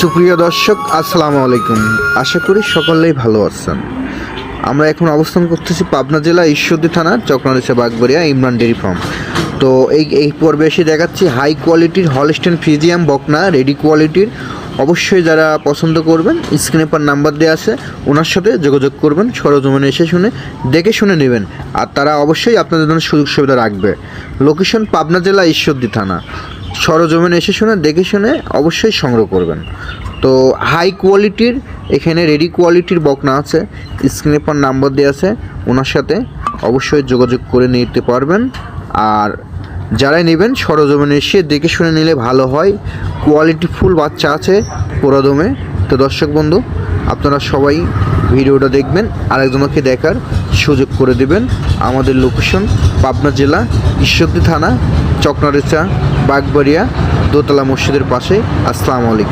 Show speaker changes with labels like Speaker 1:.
Speaker 1: সুপ্রিয় দর্শক আসসালামু আলাইকুম। আশা করি সকলেই ভালো আছেন। আমরা এখন অবস্থান করতেছি পাবনা জেলা ঈশ্বরদী থানা চক্রারিচা বাগবাড়িয়া ইমরান ডেয়ারি ফার্ম। তো এই পর্বে এসে দেখাচ্ছি হাই কোয়ালিটির হলস্টেইন ফ্রিজিয়ান বকনা রেডি কোয়ালিটির। অবশ্যই যারা পছন্দ করবেন স্ক্রিনে পর নাম্বার দেওয়া আছে, ওনার সাথে যোগাযোগ করবেন, সরজমিনে এসে দেখে শুনে নেবেন। আর তারা অবশ্যই আপনাদের জন্য সুযোগ সুবিধা রাখবে। লোকেশন পাবনা জেলা ঈশ্বরদী থানা। সরজমিনে এসে দেখে শুনে অবশ্যই সংগ্রহ করবেন। তো হাই কোয়ালিটির এখানে রেডি কোয়ালিটির বকনা আছে, স্ক্রিনে পর নাম্বার দেওয়া আছে, ওনার সাথে অবশ্যই যোগাযোগ করে নিতে পারবেন। আর যারাই নেবেন সরজমিনে এসে দেখে শুনে নিলে ভালো হয়। কোয়ালিটি ফুল বাচ্চা আছে পুরোদমে। তো দর্শক বন্ধু, আপনারা সবাই ভিডিওটা দেখবেন, আরেকজনকে দেখার সুযোগ করে দেবেন। আমাদের লোকেশন পাবনা জেলা ঈশ্বরদী থানা চক্রারিচা বাগবাড়িয়া দোতলা মসজিদের পাশে। আসসালামু আলাইকুম।